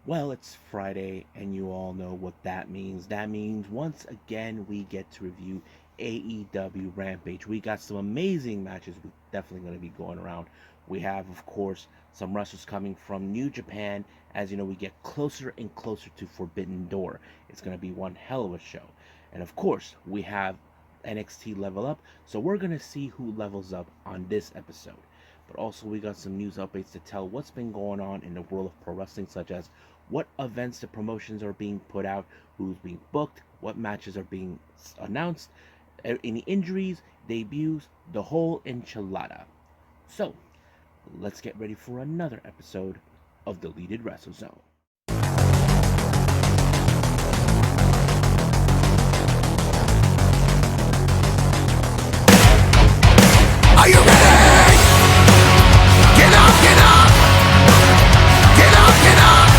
Well, it's Friday, and you all know what that means. That means once again we get to review AEW Rampage. We got some amazing matches we're definitely going to be going around. We have, of course, some wrestlers coming from New Japan. As you know, we get closer and closer to Forbidden Door. It's going to be one hell of a show. And of course, we have NXT Level Up. So we're going to see who levels up on this episode. But also, we got some news updates to tell what's been going on in the world of pro wrestling, such as what events the promotions are being put out, who's being booked, what matches are being announced, any injuries, debuts, the whole enchilada. So, let's get ready for another episode of Deleted Wrestle Zone. Are you ready? Get up, get up! Get up, get up!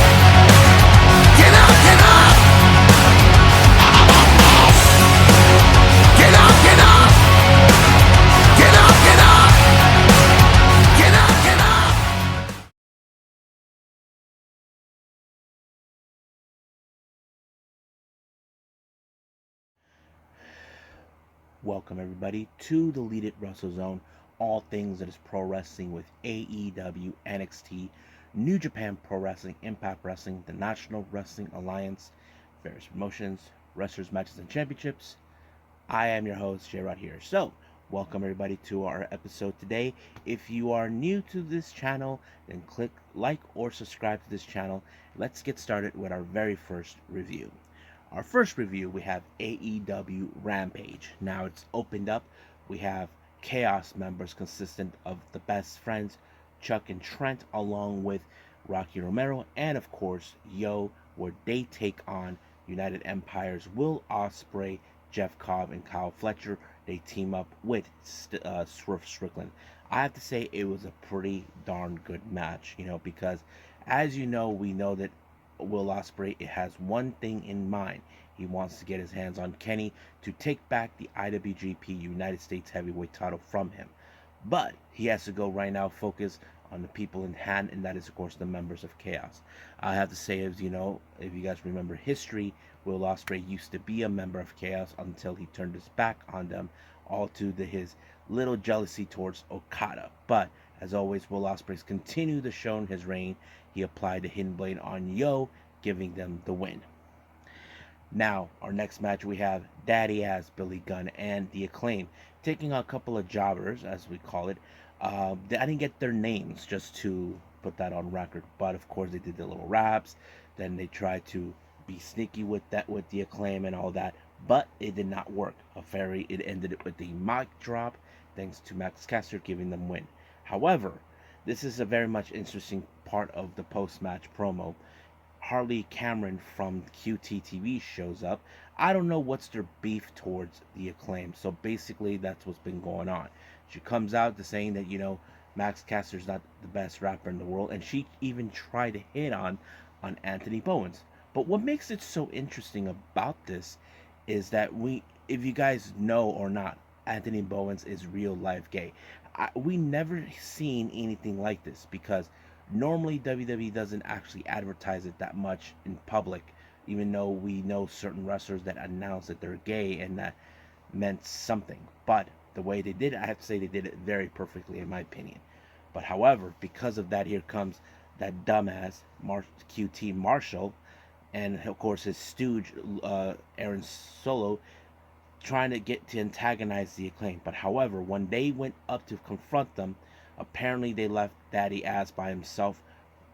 Get up, get up! Get up, get up! Get up, get up! Get up, get up! Welcome, everybody, to the Deleted Wrestle Zone. All things that is pro wrestling with AEW, NXT, New Japan Pro Wrestling, Impact Wrestling, the National Wrestling Alliance, various promotions, wrestlers, matches, and championships. I am your host, J Rod here. So, welcome everybody to our episode today. If you are new to this channel, then click like or subscribe to this channel. Let's get started with our very first review. Our first review, we have AEW Rampage. Now it's opened up. We have Chaos members consistent of the Best Friends, Chuck and Trent, along with Rocky Romero, and of course, Yo, where they take on United Empire's Will Ospreay, Jeff Cobb, and Kyle Fletcher. They team up with Swerve Strickland. I have to say it was a pretty darn good match, because as you know, we know that Will Ospreay has one thing in mind. He wants to get his hands on Kenny to take back the IWGP United States Heavyweight title from him. But he has to go right now focus on the people in hand, and that is, of course, the members of Chaos. I have to say, as you know, if you guys remember history, Will Ospreay used to be a member of Chaos until he turned his back on them, all to his little jealousy towards Okada. But as always, Will Ospreay's continued to show in his reign. He applied the hidden blade on Yo, giving them the win. Now, our next match, we have Daddy Ass, Billy Gunn, and The Acclaim taking on a couple of jobbers, as we call it. I didn't get their names, just to put that on record. But of course, they did the little raps. Then they tried to be sneaky with The Acclaim and all that. But it did not work. It ended with the mic drop, thanks to Max Caster giving them win. However, this is a very much interesting part of the post-match promo. Harley Cameron from QTTV shows up. I don't know what's their beef towards The Acclaim. So basically, that's what's been going on. She comes out to saying that, Max Caster's not the best rapper in the world. And she even tried to hit on Anthony Bowens. But what makes it so interesting about this is that if you guys know or not, Anthony Bowens is real life gay. We never seen anything like this because normally WWE doesn't actually advertise it that much in public, even though we know certain wrestlers that announce that they're gay and that meant something. But the way they did it, I have to say they did it very perfectly in my opinion. But however, because of that, here comes that dumbass QT Marshall, and of course his stooge Aaron Solo, trying to get to antagonize The Acclaim. But however, when they went up to confront them, apparently they left Daddy Ass by himself,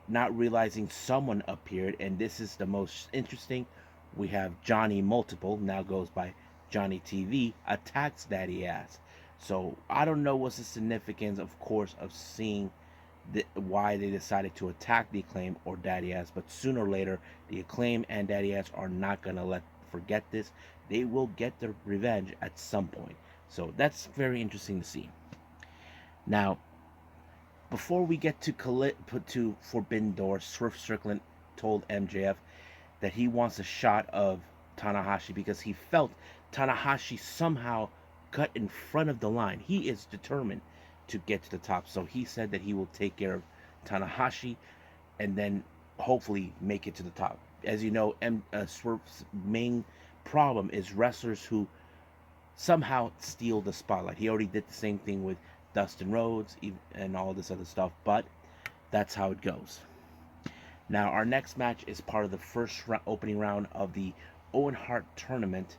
not realizing someone appeared. And this is the most interesting. We have Johnny Multiple, now goes by Johnny TV, attacks Daddy Ass. So I don't know what's the significance, of course, of seeing why they decided to attack The Acclaim or Daddy Ass. But sooner or later, The Acclaim and Daddy Ass are not going to forget this. They will get their revenge at some point. So that's very interesting to see. Now, before we get to Forbidden Door, Swerve Strickland told MJF that he wants a shot of Tanahashi because he felt Tanahashi somehow cut in front of the line. He is determined to get to the top. So he said that he will take care of Tanahashi, and then hopefully make it to the top. As you know, Swerve's main problem is wrestlers who somehow steal the spotlight. He already did the same thing with Dustin Rhodes and all this other stuff, but that's how it goes. Now, our next match is part of the first opening round of the Owen Hart Tournament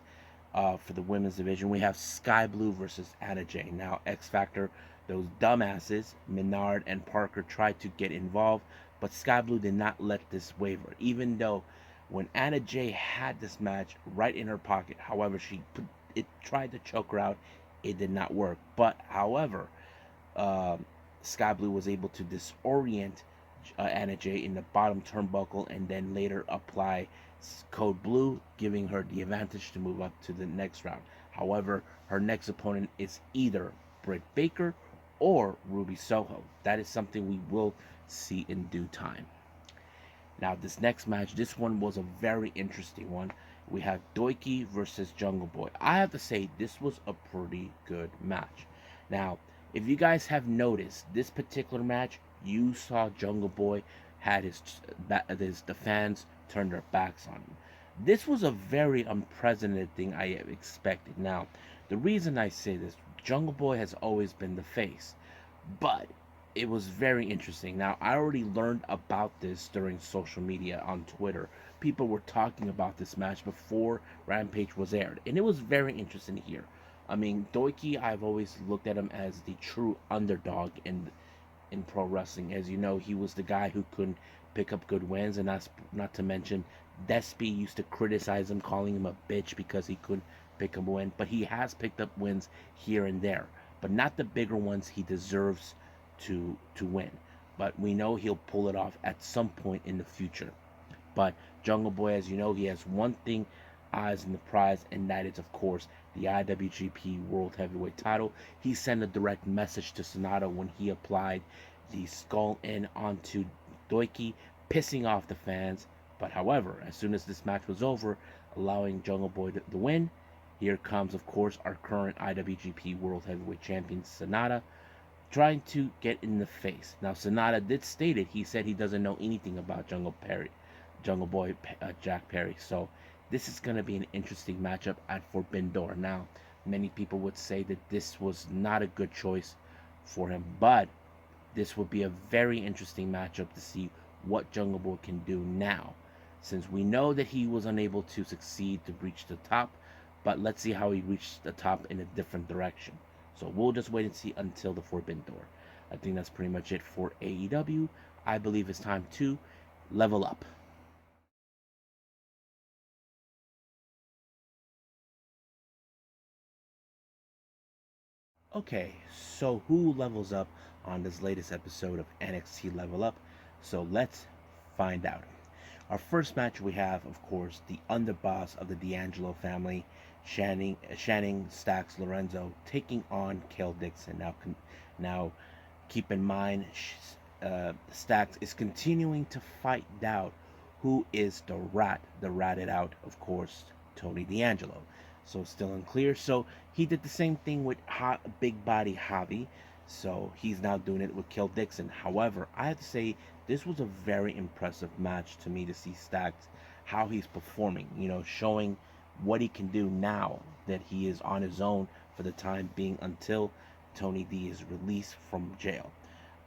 for the women's division. We have Sky Blue versus Anna Jay. Now, X Factor, those dumbasses, Menard and Parker, tried to get involved, but Sky Blue did not let this waver, even though when Anna Jay had this match right in her pocket. However, it tried to choke her out. It did not work. But, however, uh, Sky Blue was able to disorient Anna Jay in the bottom turnbuckle and then later apply Code Blue, giving her the advantage to move up to the next round. However, her next opponent is either Britt Baker or Ruby Soho. That is something we will see in due time. Now, this next match, this one was a very interesting one. We have Doiki versus Jungle Boy. I have to say, this was a pretty good match. Now, if you guys have noticed, this particular match, you saw Jungle Boy had the fans turn their backs on him. This was a very unprecedented thing I have expected. Now, the reason I say this, Jungle Boy has always been the face, but it was very interesting. Now, I already learned about this during social media on Twitter. People were talking about this match before Rampage was aired, and it was very interesting to hear. I mean, Doiki, I've always looked at him as the true underdog in pro wrestling. As you know, he was the guy who couldn't pick up good wins, and that's not to mention Despy used to criticize him, calling him a bitch because he couldn't pick up a win. But he has picked up wins here and there, but not the bigger ones he deserves to win. But we know he'll pull it off at some point in the future. But Jungle Boy, as you know, he has one thing eyes in the prize, and that is, of course, the IWGP World Heavyweight title. He sent a direct message to Sonata when he applied the skull in onto Doiki, pissing off the fans. But however, as soon as this match was over, allowing Jungle Boy the win, here comes, of course, our current IWGP World Heavyweight Champion, Sonata, trying to get in the face. Now, Sonata did state it. He said he doesn't know anything about Jungle Boy, Jack Perry. So this is going to be an interesting matchup at Forbidden Door. Now, many people would say that this was not a good choice for him, but this would be a very interesting matchup to see what Jungle Boy can do now, since we know that he was unable to succeed to reach the top. But let's see how he reached the top in a different direction. So we'll just wait and see until the Forbidden Door. I think that's pretty much it for AEW. I believe it's time to level up. Okay, so who levels up on this latest episode of NXT Level Up? So let's find out. Our first match we have, of course, the underboss of the D'Angelo family, Channing Stacks Lorenzo, taking on Kel Dixon. Now, keep in mind, Stacks is continuing to fight out who is the ratted out, of course, Tony D'Angelo. So still unclear. So he did the same thing with Big Body Javi. So he's now doing it with Kel Dixon. However, I have to say this was a very impressive match to me to see Stacks, how he's performing, showing what he can do now that he is on his own for the time being until Tony D is released from jail.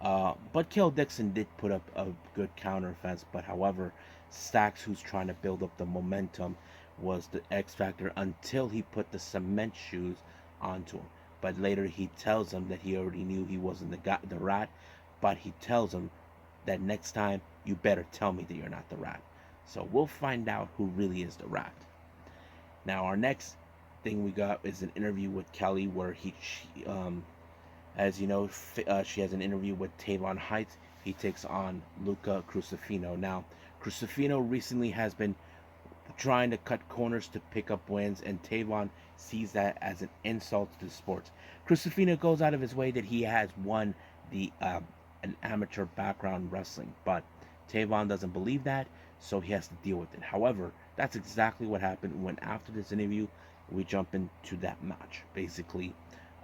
But Kel Dixon did put up a good counter offense, but however, Stacks, who's trying to build up the momentum, was the X factor until he put the cement shoes onto him. But later he tells him that he already knew he wasn't the rat, but he tells him that next time you better tell me that you're not the rat. So we'll find out who really is the rat. Now our next thing we got is an interview with Kelly where as you know, she has an interview with Tavon Heights. He takes on Luca Crucifino. Now, Crucifino recently has been trying to cut corners to pick up wins, and Tavon sees that as an insult to the sports. Crucifino goes out of his way that he has won an amateur background wrestling, but Tavon doesn't believe that, so he has to deal with it. However, that's exactly what happened when after this interview, we jump into that match. Basically,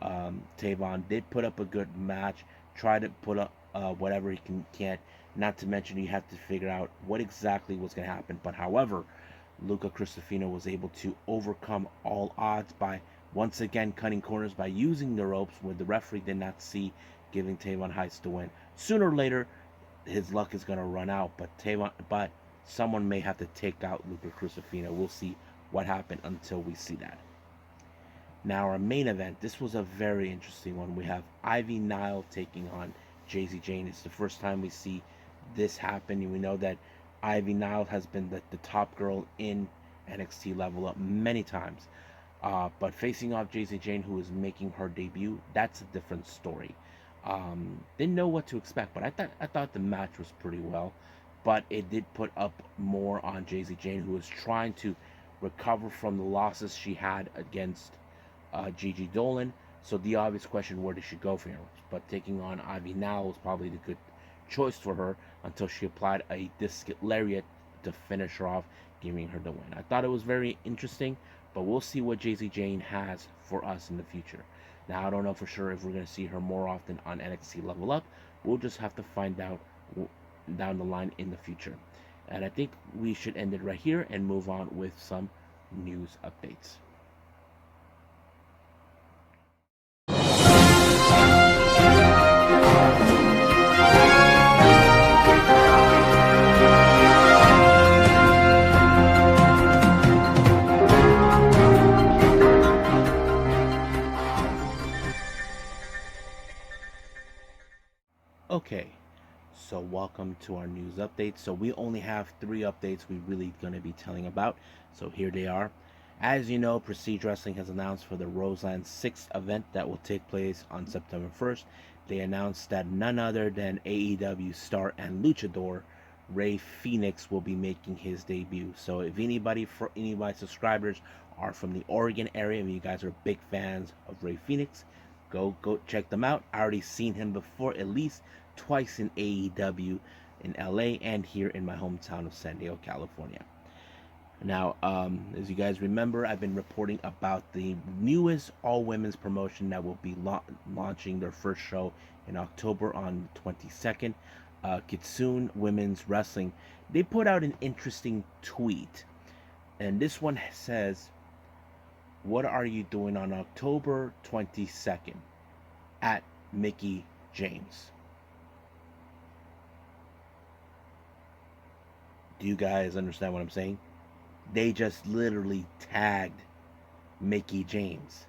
Tavon did put up a good match, tried to whatever he can't. Not to mention, you have to figure out what exactly was going to happen. But however, Luca Cristofino was able to overcome all odds by once again cutting corners by using the ropes where the referee did not see, giving Tavon Heights the win. Sooner or later, his luck is going to run out, but someone may have to take out Luca Cristofino. We'll see what happened until we see that. Now, our main event, this was a very interesting one. We have Ivy Nile taking on Jacy Jayne. It's the first time we see this happen. We know that Ivy Nile has been the top girl in NXT Level Up many times. But facing off Jacy Jayne, who is making her debut, that's a different story. Didn't know what to expect, but I thought the match was pretty well. But it did put up more on Jacy Jayne, who is trying to recover from the losses she had against Gigi Dolan. So the obvious question, where does she go from here? But taking on Ivy Nile was probably the good choice for her until she applied a discus lariat to finish her off, giving her the win. I thought it was very interesting, but we'll see what Jacy Jayne has for us in the future. Now, I don't know for sure if we're going to see her more often on NXT Level Up. We'll just have to find out down the line in the future. And I think we should end it right here and move on with some news updates. Okay, so welcome to our news update. So we only have 3 updates we really going to be telling about. So here they are. As you know, Prestige Wrestling has announced for the Roseland 6th event that will take place on September 1st. They announced that none other than AEW star and luchador Rey Fenix will be making his debut. So if any of my subscribers are from the Oregon area, and you guys are big fans of Rey Fenix, go check them out. I already seen him before, at least twice in AEW in LA and here in my hometown of San Diego, California. Now, as you guys remember, I've been reporting about the newest all-women's promotion that will be launching their first show in October on the 22nd, Kitsune Women's Wrestling. They put out an interesting tweet, and this one says, "What are you doing on October 22nd? At Mickie James." Do you guys understand what I'm saying? They just literally tagged Mickie James.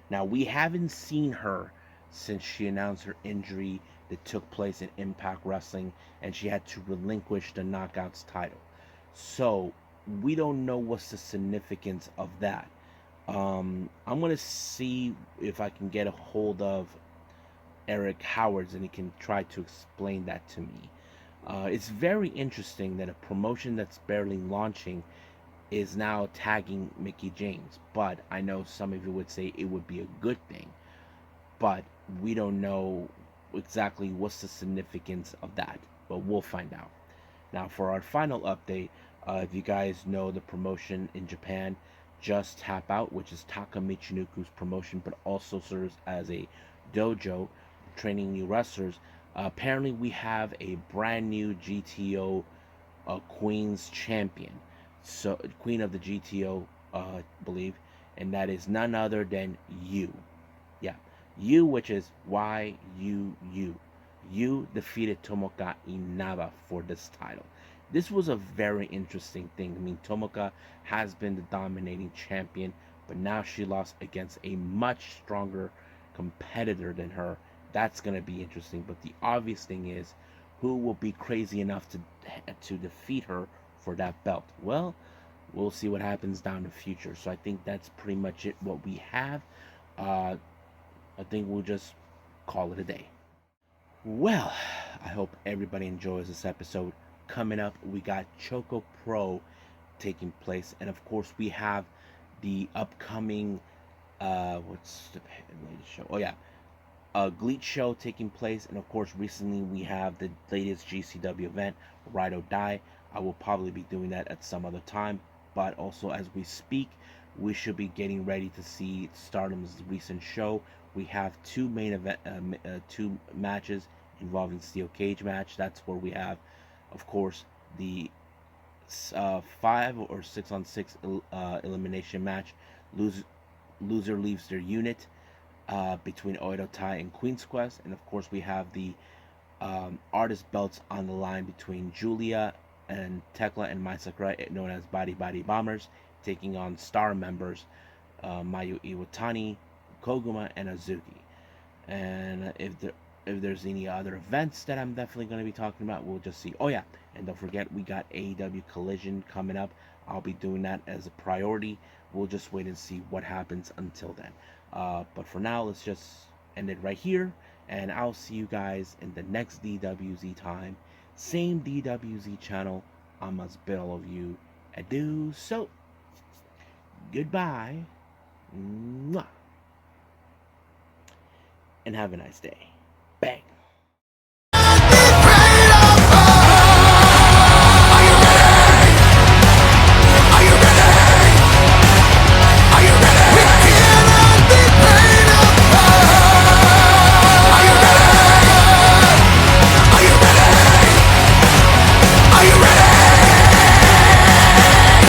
Now, we haven't seen her since she announced her injury that took place in Impact Wrestling and she had to relinquish the Knockouts title. So, we don't know what's the significance of that. I'm going to see if I can get a hold of Eric Howards and he can try to explain that to me. It's very interesting that a promotion that's barely launching is now tagging Mickie James, but I know some of you would say it would be a good thing, but we don't know exactly what's the significance of that, but we'll find out. Now, for our final update, if you guys know the promotion in Japan, Just Tap Out, which is Taka Michinoku's promotion, but also serves as a dojo training new wrestlers. Apparently, we have a brand new GTO Queen's champion, so Queen of the GTO, I believe, and that is none other than you. Yeah, you, which is YUU. You defeated Tomoka Inaba for this title. This was a very interesting thing. I mean, Tomoka has been the dominating champion, but now she lost against a much stronger competitor than her. That's going to be interesting. But the obvious thing is, who will be crazy enough to defeat her for that belt? Well, we'll see what happens down the future. So I think that's pretty much it, what we have. I think we'll just call it a day. Well, I hope everybody enjoys this episode. Coming up, we got Choco Pro taking place, and of course we have the upcoming what's the latest show? Oh yeah, GLEAT show taking place, and of course recently we have the latest GCW event, Ride or Die. I will probably be doing that at some other time, but also as we speak, we should be getting ready to see Stardom's recent show. We have two main event, two matches involving steel cage match. That's where we have, of course, the 5 or 6-on-6 elimination match. Loser leaves their unit between Oedo Tai and Queen's Quest, and of course we have the artist belts on the line between Julia and Tekla and Mai Sakurai, known as Body Bombers, taking on star members Mayu Iwatani, Koguma, and Azuki. And if there's any other events that I'm definitely going to be talking about, we'll just see. Oh yeah, and don't forget we got AEW Collision coming up. I'll be doing that as a priority. We'll just wait and see what happens until then. But for now, let's just end it right here, and I'll see you guys in the next DWZ time. Same DWZ channel. I must bid all of you adieu. So, goodbye. Mwah. And have a nice day. Bang.